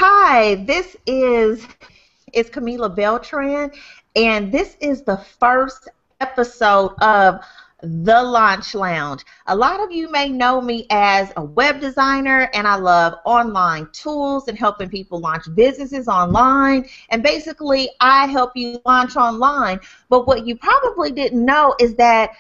Hi, this is Camila Beltran, and this is the first episode of The Launch Lounge. A lot of you may know me as a web designer, and I love online tools and helping people launch businesses online. And basically, I help you launch online. But what you probably didn't know is that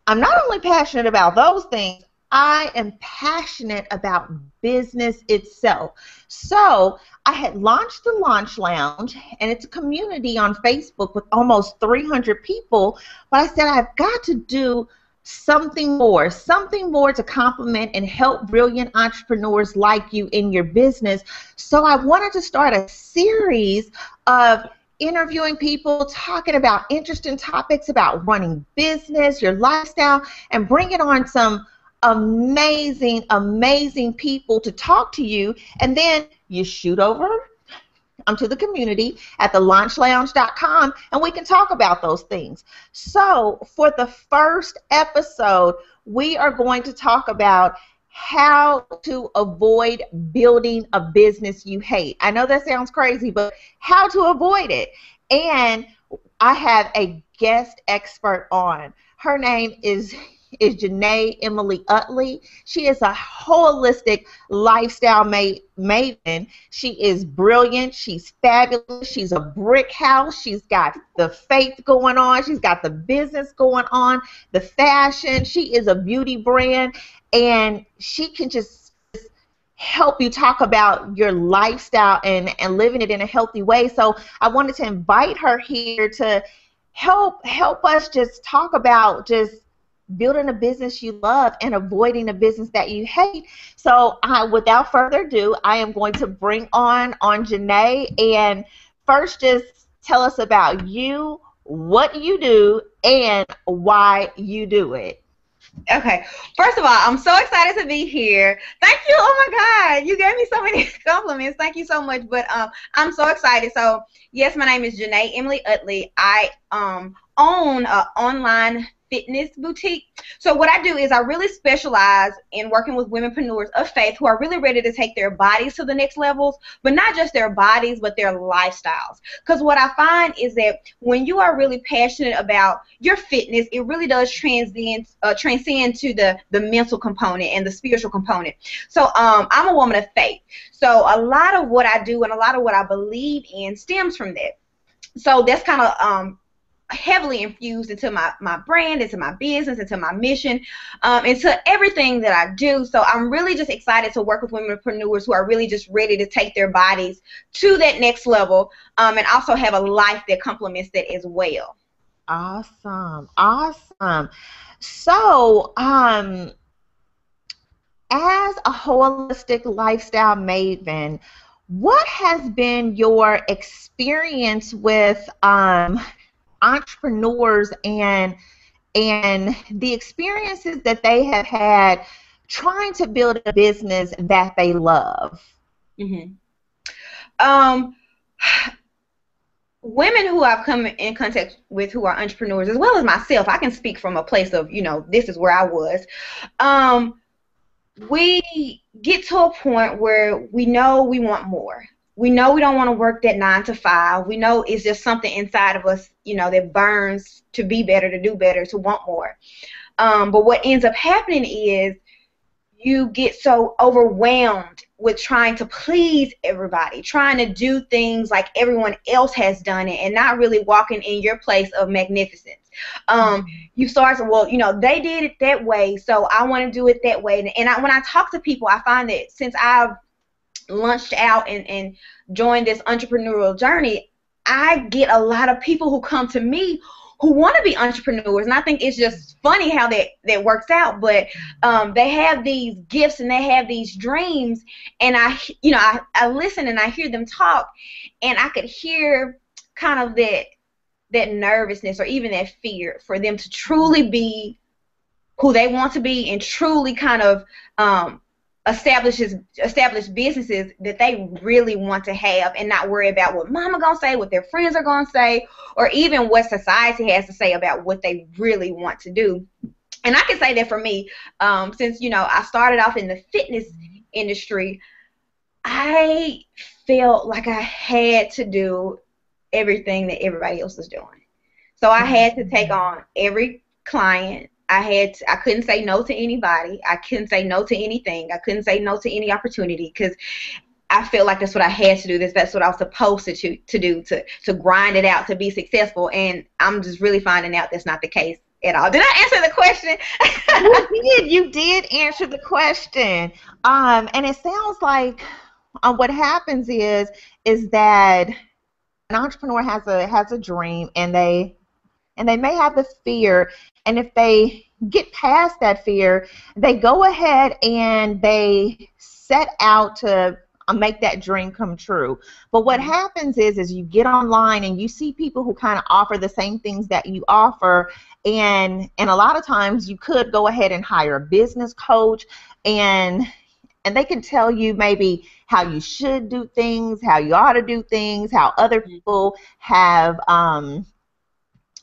I'm not only passionate about those things, I am passionate about business itself. So I had launched the Launch Lounge, and it's a community on Facebook with almost 300 people, but I said I've got to do something more to complement and help brilliant entrepreneurs like you in your business. So I wanted to start a series of interviewing people, talking about interesting topics about running business, your lifestyle, and bringing on some amazing people to talk to you. And then you shoot over to the community at thelaunchlounge.com, and we can talk about those things. So for the first episode, we are going to talk about how to avoid building a business you hate. I know that sounds crazy, but how to avoid it. And I have a guest expert on. Her name is Jena Utley. She is a holistic lifestyle maven. She is brilliant. She's fabulous. She's a brick house. She's got the faith going on. She's got the business going on, the fashion. She is a beauty brand, and she can just help you talk about your lifestyle and living it in a healthy way. So I wanted to invite her here to help us just talk about just building a business you love and avoiding a business that you hate. So without further ado, I am going to bring on Jena, and first just tell us about you, what you do, and why you do it. Okay, first of all, I'm so excited to be here. Thank you. Oh my God, you gave me so many compliments. Thank you so much. But I'm so excited. So yes, my name is Jena Utley. I own an online fitness boutique. So what I do is I really specialize in working with womenpreneurs of faith who are really ready to take their bodies to the next levels, but not just their bodies, but their lifestyles. Because what I find is that when you are really passionate about your fitness, it really does transcend to the mental component and the spiritual component. So I'm a woman of faith. So a lot of what I do and a lot of what I believe in stems from that. So that's kind of heavily infused into my brand, into my business, into my mission, into everything that I do. So I'm really just excited to work with womenpreneurs who are really just ready to take their bodies to that next level, and also have a life that complements that as well. Awesome. So as a holistic lifestyle maven, what has been your experience with entrepreneurs and the experiences that they have had trying to build a business that they love? Mm-hmm. Women who I've come in contact with who are entrepreneurs, as well as myself, I can speak from a place of, this is where I was. We get to a point where we know we want more. We know we don't want to work that 9 to 5. We know it's just something inside of us, that burns to be better, to do better, to want more. But what ends up happening is you get so overwhelmed with trying to please everybody, trying to do things like everyone else has done it, and not really walking in your place of magnificence. You start to, well, they did it that way, so I want to do it that way. And when I talk to people, I find that since I've launched out and joined this entrepreneurial journey, I get a lot of people who come to me who want to be entrepreneurs, and I think it's just funny how that works out. But they have these gifts and they have these dreams, and I listen and I hear them talk, and I could hear kind of that nervousness or even that fear for them to truly be who they want to be and truly kind of establish businesses that they really want to have, and not worry about what mama gonna say, what their friends are gonna say, or even what society has to say about what they really want to do. And I can say that for me, since I started off in the fitness industry, I felt like I had to do everything that everybody else was doing. So I had to take on every client. I couldn't say no to anybody. I couldn't say no to anything. I couldn't say no to any opportunity because I felt like that's what I had to do. That's what I was supposed to do to grind it out to be successful. And I'm just really finding out that's not the case at all. Did I answer the question? You did answer the question. And it sounds like what happens is that an entrepreneur has a dream, and they may have the fear, and if they get past that fear, they go ahead and they set out to make that dream come true. But what happens is you get online and you see people who kind of offer the same things that you offer, and a lot of times you could go ahead and hire a business coach, and they can tell you maybe how you should do things, how you ought to do things, how other people have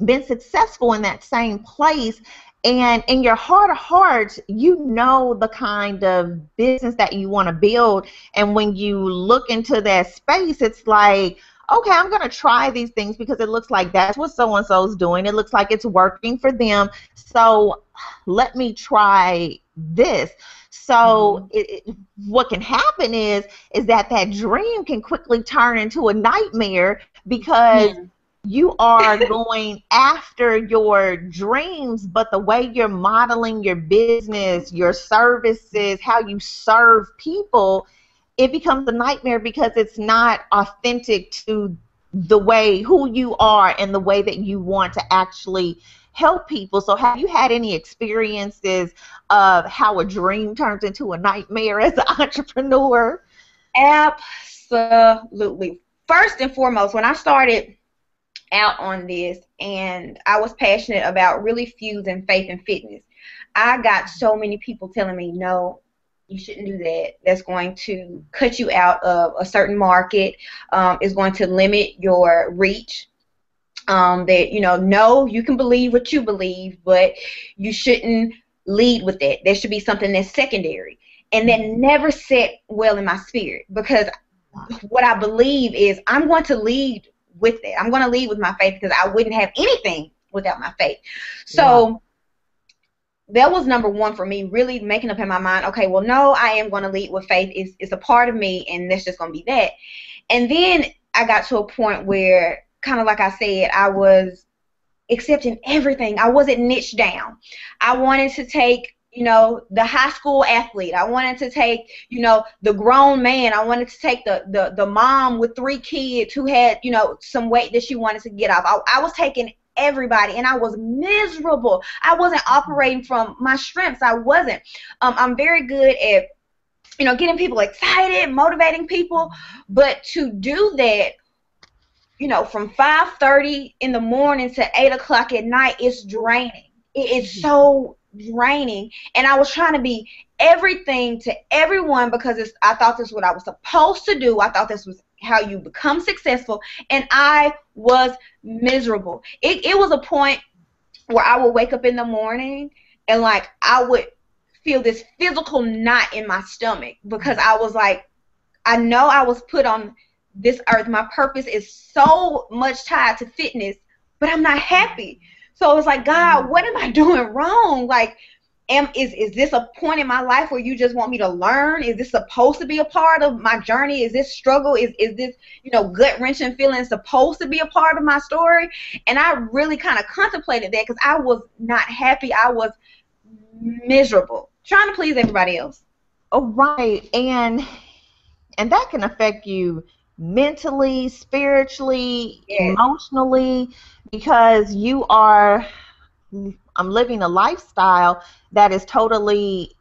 been successful in that same place. And in your heart of hearts, you know the kind of business that you want to build. And when you look into that space, it's like, okay, I'm going to try these things because it looks like that's what so-and-so's doing. It looks like it's working for them. So let me try this. So what can happen is that dream can quickly turn into a nightmare because you are going after your dreams, but the way you're modeling your business, your services, how you serve people, it becomes a nightmare because it's not authentic to the way who you are and the way that you want to actually help people. So have you had any experiences of how a dream turns into a nightmare as an entrepreneur? Absolutely. First and foremost, when I started out on this and I was passionate about really fusing faith and fitness, I got so many people telling me, no, you shouldn't do that. That's going to cut you out of a certain market. It's going to limit your reach. That, no, you can believe what you believe, but you shouldn't lead with that. There should be something that's secondary. And that never set well in my spirit, because what I believe is I'm going to lead with that. I'm going to lead with my faith because I wouldn't have anything without my faith. So that was number one for me, really making up in my mind, okay, well, no, I am going to lead with faith. It's a part of me, and that's just going to be that. And then I got to a point where, kind of like I said, I was accepting everything. I wasn't niched down. I wanted to take, the high school athlete. I wanted to take, the grown man. I wanted to take the mom with 3 kids who had, some weight that she wanted to get off. I was taking everybody, and I was miserable. I wasn't operating from my strengths. I wasn't. I'm very good at, getting people excited, motivating people, but to do that, from 5:30 in the morning to 8 o'clock at night, it's draining. It's so draining. And I was trying to be everything to everyone because I thought this was what I was supposed to do. I thought this was how you become successful, and I was miserable. It was a point where I would wake up in the morning and like I would feel this physical knot in my stomach because I was like, I know I was put on this earth. My purpose is so much tied to fitness, but I'm not happy. So it's like, God, what am I doing wrong? Like, is this a point in my life where you just want me to learn? Is this supposed to be a part of my journey? Is this struggle? Is this, gut-wrenching feeling supposed to be a part of my story? And I really kind of contemplated that because I was not happy. I was miserable, trying to please everybody else. Oh, right. And that can affect you mentally, spiritually, emotionally, because you are living a lifestyle that is totally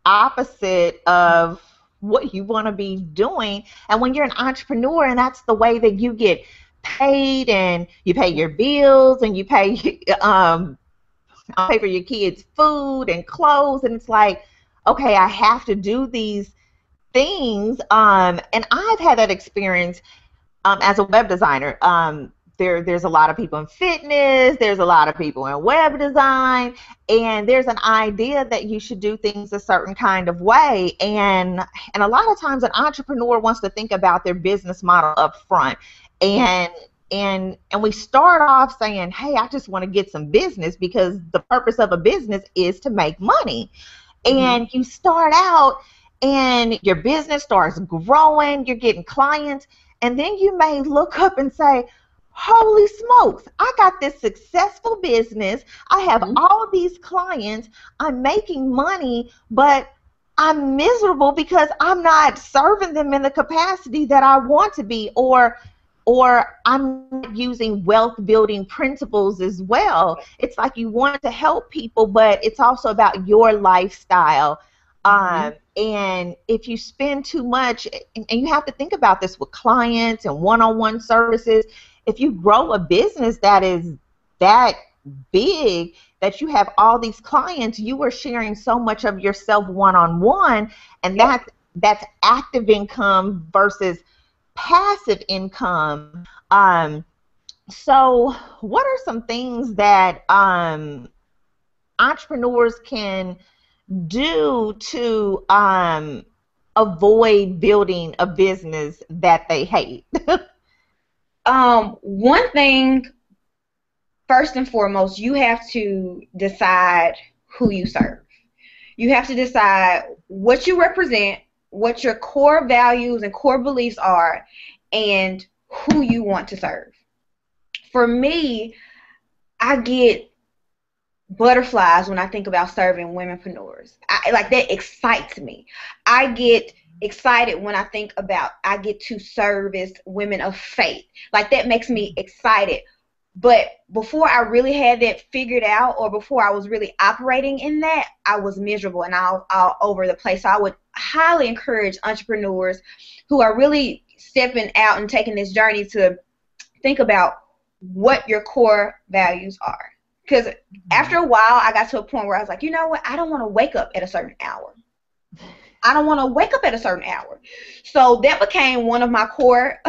opposite of what you want to be doing. And when you're an entrepreneur and that's the way that you get paid, and you pay your bills, and you pay pay for your kids' food and clothes, and it's like, okay, I have to do these things. And I've had that experience as a web designer. there's a lot of people in fitness, there's a lot of people in web design, and there's an idea that you should do things a certain kind of way. And a lot of times an entrepreneur wants to think about their business model up front. And we start off saying, hey, I just want to get some business because the purpose of a business is to make money. And you start out and your business starts growing, you're getting clients, and then you may look up and say, holy smokes, I got this successful business, I have all these clients, I'm making money, but I'm miserable because I'm not serving them in the capacity that I want to be, or I'm not using wealth building principles as well. It's like you want to help people, but it's also about your lifestyle. And if you spend too much, and you have to think about this with clients and one-on-one services, if you grow a business that is that big, that you have all these clients, you are sharing so much of yourself one-on-one, and that's active income versus passive income. So what are some things that entrepreneurs can do to avoid building a business that they hate? One thing, first and foremost, you have to decide who you serve. You have to decide what you represent, what your core values and core beliefs are, and who you want to serve. For me, I get butterflies when I think about serving womenpreneurs. Like, that excites me. I get excited when I think about I get to service women of faith. Like, that makes me excited. But before I really had that figured out, or before I was really operating in that, I was miserable and all over the place. So I would highly encourage entrepreneurs who are really stepping out and taking this journey to think about what your core values are. Because after a while, I got to a point where I was like, you know what? I don't want to wake up at a certain hour. I don't want to wake up at a certain hour. So that became one of my core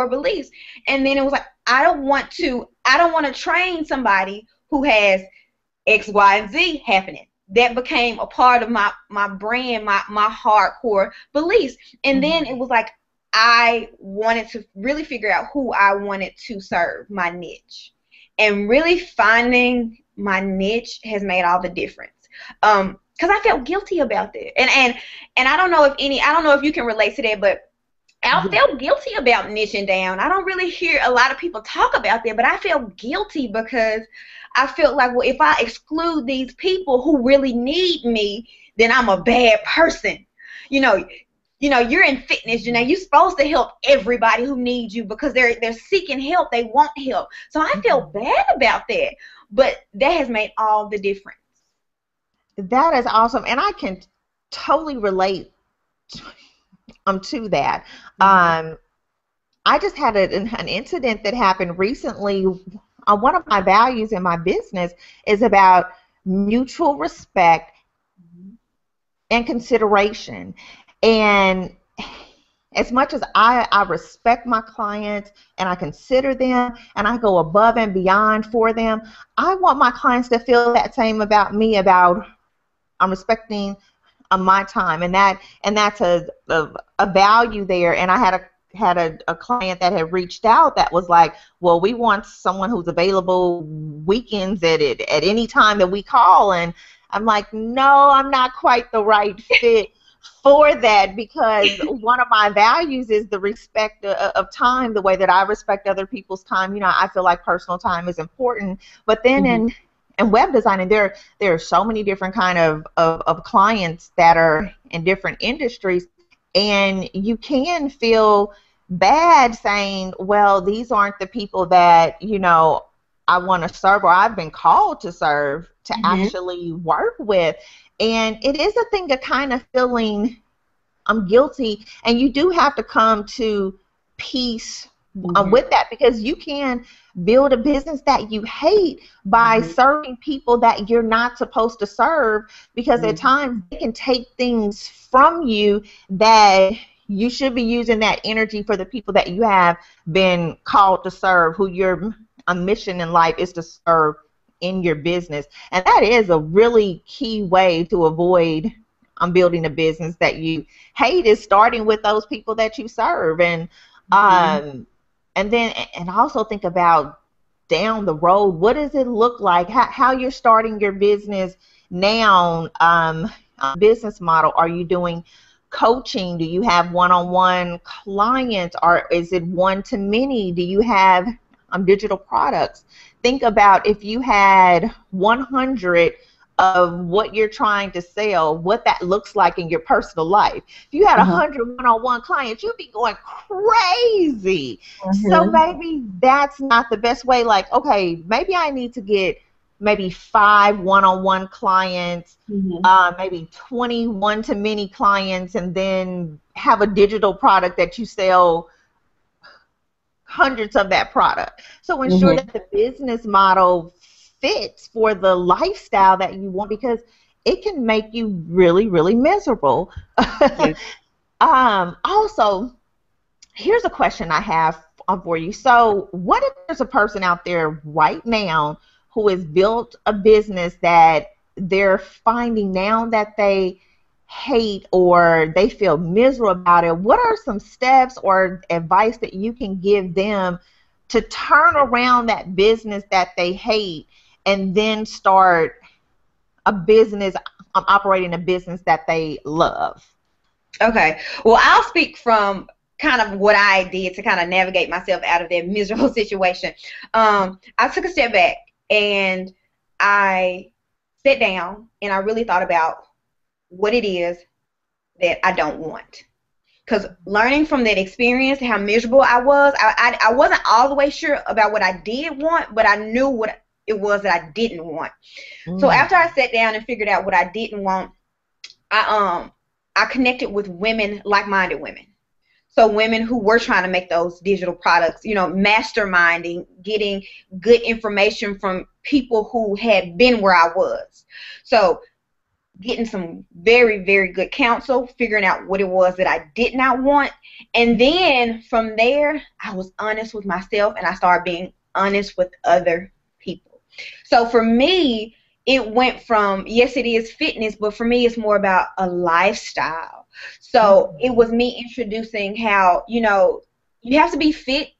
beliefs. And then it was like, I don't want to train somebody who has X, Y, and Z happening. That became a part of my brand, my hardcore beliefs. And then it was like, I wanted to really figure out who I wanted to serve, my niche. And really finding my niche has made all the difference. Because I felt guilty about that. And I don't know if you can relate to that, but I felt guilty about niching down. I don't really hear a lot of people talk about that, but I felt guilty because I felt like, well, if I exclude these people who really need me, then I'm a bad person. You know, you're in fitness, you're supposed to help everybody who needs you because they're seeking help, they want help. So I felt bad about that, but that has made all the difference. That is awesome, and I can totally relate to that. I just had an incident that happened recently. One of my values in my business is about mutual respect and consideration. And as much as I respect my clients and I consider them and I go above and beyond for them, I want my clients to feel that same about me, about I'm respecting my time, and that's a value there. And I had a client that had reached out that was like, well, we want someone who's available weekends at any time that we call. And I'm like, no, I'm not quite the right fit for that, because one of my values is the respect of time, the way that I respect other people's time. I feel like personal time is important. But then in web designing, there are so many different kind of clients that are in different industries, and you can feel bad saying, well, these aren't the people that I want to serve, or I've been called to serve, to actually work with. And it is a thing of kind of feeling I'm guilty, and you do have to come to peace with that, because you can build a business that you hate by serving people that you're not supposed to serve, because at times they can take things from you that you should be using that energy for the people that you have been called to serve, who your mission in life is to serve in your business. And that is a really key way to avoid building a business that you hate, is starting with those people that you serve. And then and also think about down the road, what does it look like, how you're starting your business now, business model. Are you doing coaching? Do you have one-on-one clients, or is it one-to-many? Do you have digital products? Think about if you had 100 of what you're trying to sell, what that looks like in your personal life. If you had 100 one-on-one clients, you'd be going crazy. So maybe that's not the best way. Like, okay, maybe I need to get maybe 5 one-on-one clients, maybe 20 one-to-many clients, and then have a digital product that you sell hundreds of that product. So ensure that the business model fits for the lifestyle that you want, because it can make you really, really miserable. Also, here's a question I have for you. So what if there's a person out there right now who has built a business that they're finding now that they hate or they feel miserable about it? What are some steps or advice that you can give them to turn around that business that they hate and then start a business, operating a business that they love? Okay. Well, I'll speak from kind of what I did to kind of navigate myself out of that miserable situation. I took a step back and I sat down and I really thought about what it is that I don't want. Because learning from that experience, how miserable I was, I wasn't all the way sure about what I did want, but I knew what it was that I didn't want. So after I sat down and figured out what I didn't want, I connected with women, like-minded women. So women who were trying to make those digital products, you know, masterminding, getting good information from people who had been where I was. So getting some very, very good counsel, figuring out what it was that I did not want. And then from there, I was honest with myself and I started being honest with other people. So for me, it went from, yes, it is fitness, but for me, it's more about a lifestyle. So it was me introducing how, you know, you have to be fit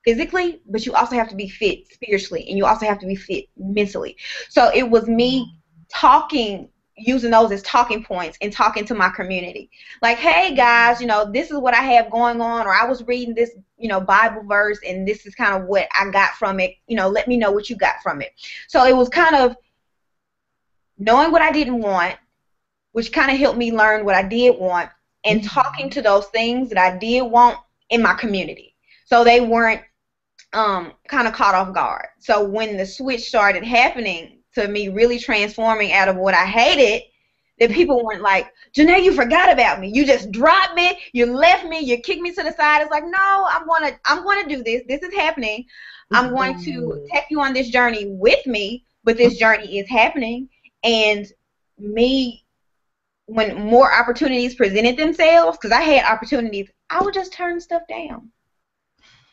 physically, but you also have to be fit spiritually, and you also have to be fit mentally. So it was me talking, using those as talking points and talking to my community. Like, hey guys, you know, this is what I have going on, or I was reading this, you know, Bible verse, and this is kind of what I got from it. You know, let me know what you got from it. So it was kind of knowing what I didn't want, which kind of helped me learn what I did want, and talking to those things that I did want in my community. So they weren't kind of caught off guard. So when the switch started happening to me really transforming out of what I hated, that people weren't like, Janae, you forgot about me. You just dropped me. You left me. You kicked me to the side. It's like, no, I'm gonna do this. This is happening. I'm going to take you on this journey with me, but this journey is happening. And me, when more opportunities presented themselves, because I had opportunities, I would just turn stuff down.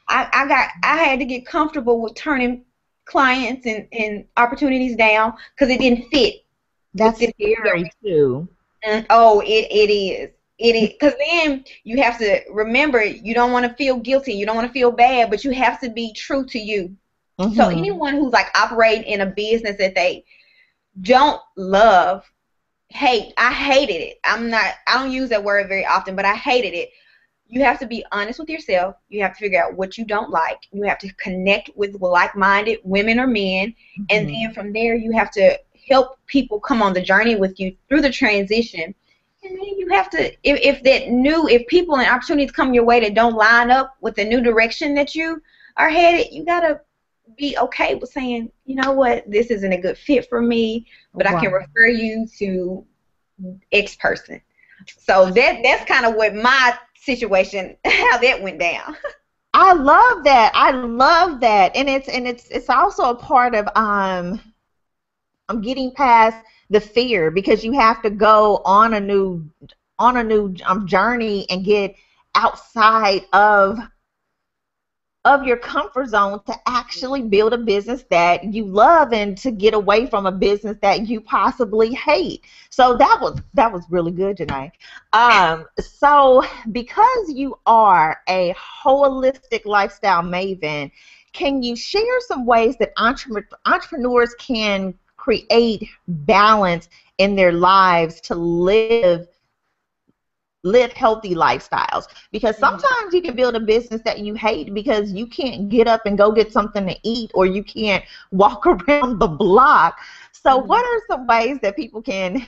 I had to get comfortable with turning clients and opportunities down because it didn't fit. That's scary too. Oh, it is. It is, because then you have to remember, you don't want to feel guilty, you don't want to feel bad, but you have to be true to you. So anyone who's like operating in a business that they don't love, I hated it. I don't use that word very often, but I hated it. You have to be honest with yourself. You have to figure out what you don't like. You have to connect with like-minded women or men. And then from there, you have to help people come on the journey with you through the transition. And then you have to, if people and opportunities come your way that don't line up with the new direction that you are headed, you got to be okay with saying, you know what, this isn't a good fit for me, but I can refer you to X person. So that's kind of what my situation, how that went down. I love that. I love that. And it's also a part of I'm getting past the fear, because you have to go on a new journey and get outside of your comfort zone to actually build a business that you love and to get away from a business that you possibly hate. So that was really good, Janae. So because you are a holistic lifestyle maven, can you share some ways that entrepreneurs can create balance in their lives to live healthy lifestyles? Because sometimes you can build a business that you hate because you can't get up and go get something to eat, or you can't walk around the block. So what are some ways that people can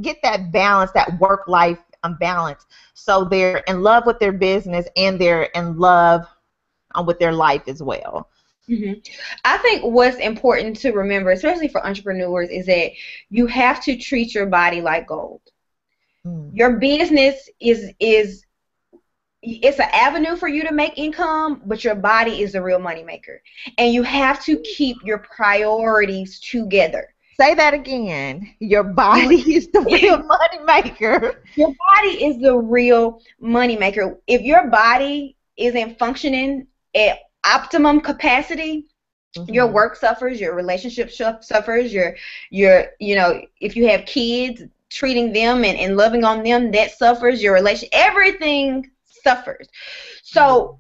get that balance, that work-life balance, so they're in love with their business and they're in love with their life as well? I think what's important to remember, especially for entrepreneurs, is that you have to treat your body like gold. Your business is it's an avenue for you to make income, but your body is the real money maker. And you have to keep your priorities together. Say that again. Your body is the real money maker. Your body is the real money maker. If your body isn't functioning at optimum capacity, your work suffers, your relationship suffers, your if you have kids, treating them and loving on them, that suffers, your relation, everything suffers. So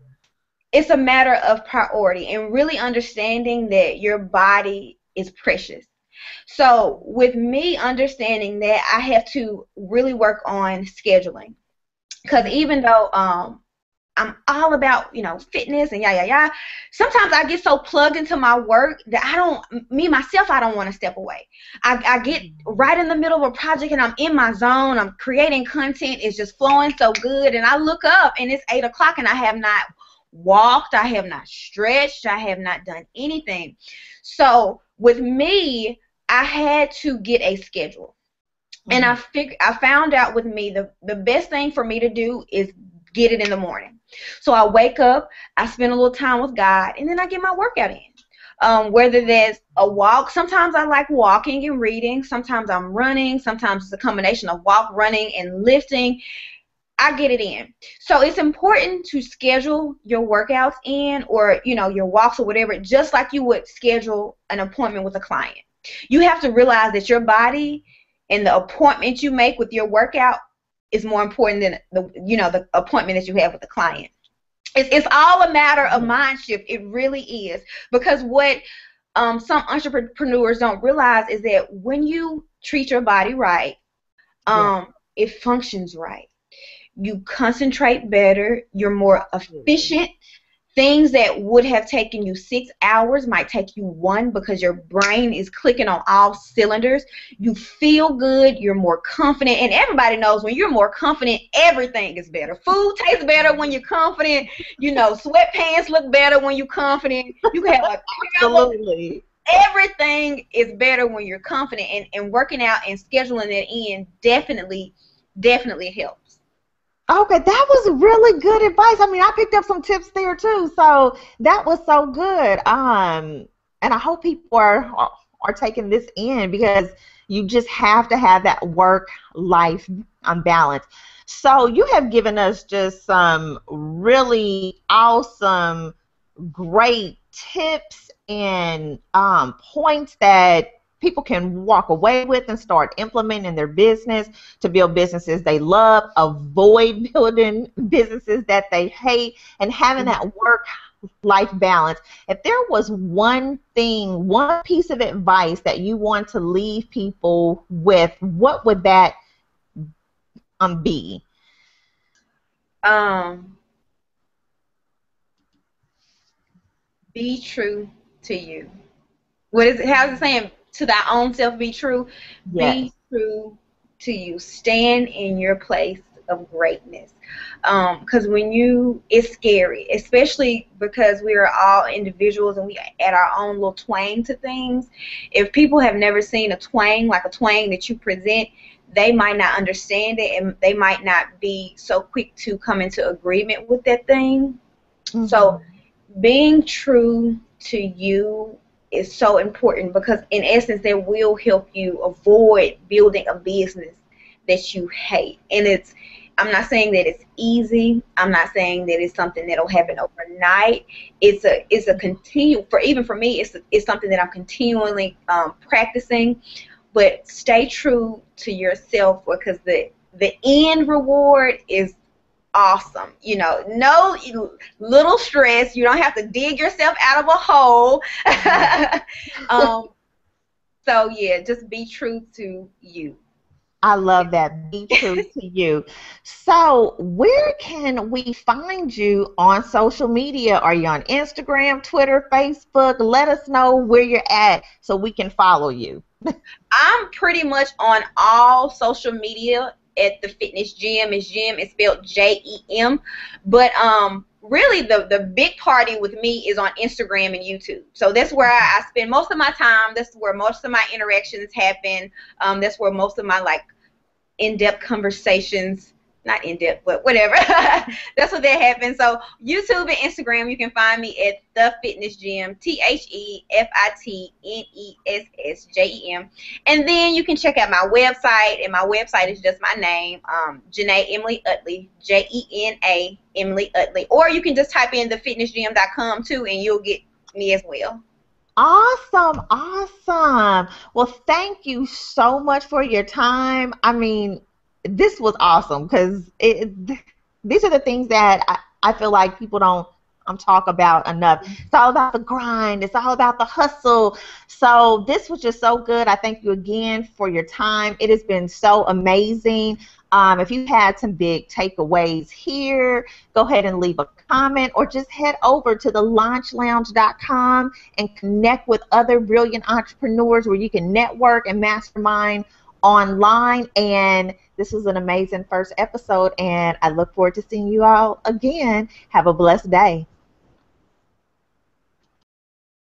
it's a matter of priority and really understanding that your body is precious. So with me understanding that, I have to really work on scheduling, because even though I'm all about, fitness and sometimes I get so plugged into my work that I don't want to step away. I get right in the middle of a project and I'm in my zone. I'm creating content. It's just flowing so good. And I look up and it's 8 o'clock and I have not walked. I have not stretched. I have not done anything. So with me, I had to get a schedule. And I found out with me, the best thing for me to do is get it in the morning. So I wake up, I spend a little time with God, and then I get my workout in. Whether there's a walk, sometimes I like walking and reading, sometimes I'm running, sometimes it's a combination of walk, running, and lifting. I get it in. So it's important to schedule your workouts in, or your walks or whatever, just like you would schedule an appointment with a client. You have to realize that your body and the appointment you make with your workout is more important than the appointment that you have with the client. It's all a matter of mind shift. It really is. Because what some entrepreneurs don't realize is that when you treat your body right, it functions right. You concentrate better. You're more efficient. Things that would have taken you 6 hours might take you 1, because your brain is clicking on all cylinders. You feel good. You're more confident. And everybody knows when you're more confident, everything is better. Food tastes better when you're confident. Sweatpants look better when you're confident. You can have absolutely. Everything is better when you're confident. And working out and scheduling it in definitely helps. Okay, that was really good advice. I mean, I picked up some tips there too, so that was so good. And I hope people are taking this in, because you just have to have that work-life balance. So you have given us just some really awesome, great tips and points that people can walk away with and start implementing in their business to build businesses they love, avoid building businesses that they hate, and having that work-life balance. If there was one piece of advice that you want to leave people with, what would that be? Be true to you. How's it saying? To thy own self be true. Yes. Be true to you. Stand in your place of greatness. Because it's scary, especially because we are all individuals and we add our own little twang to things. If people have never seen a twang, like a twang that you present, they might not understand it, and they might not be so quick to come into agreement with that thing. So being true to you is so important, because in essence that will help you avoid building a business that you hate. And I'm not saying that it's easy. I'm not saying that it's something that'll happen overnight. It's a continue for even for me. It's something that I'm continually practicing. But stay true to yourself, because the end reward is awesome. You know, no little stress. You don't have to dig yourself out of a hole. So yeah, just be true to you. I love that. Be true to you. So, where can we find you on social media? Are you on Instagram, Twitter, Facebook? Let us know where you're at so we can follow you. I'm pretty much on all social media at the Fitness Gym. Gym is spelled JEM, but really the big party with me is on Instagram and YouTube. So that's where I spend most of my time. That's where most of my interactions happen. That's where most of my like in-depth conversations, not in-depth, but whatever. That's what that happens. So YouTube and Instagram, you can find me at The Fitness Gym, TheFitnessGem. And then you can check out my website, and my website is just my name, Jena Emily Utley, Jena Emily Utley. Or you can just type in thefitnessgym.com too, and you'll get me as well. Awesome, awesome. Well, thank you so much for your time. I mean, this was awesome because these are the things that I feel like people don't talk about enough. It's all about the grind. It's all about the hustle. So this was just so good. I thank you again for your time. It has been so amazing. If you had some big takeaways here, go ahead and leave a comment, or just head over to the launchlounge.com and connect with other brilliant entrepreneurs where you can network and mastermind online. And this was an amazing first episode, and I look forward to seeing you all again. Have a blessed day.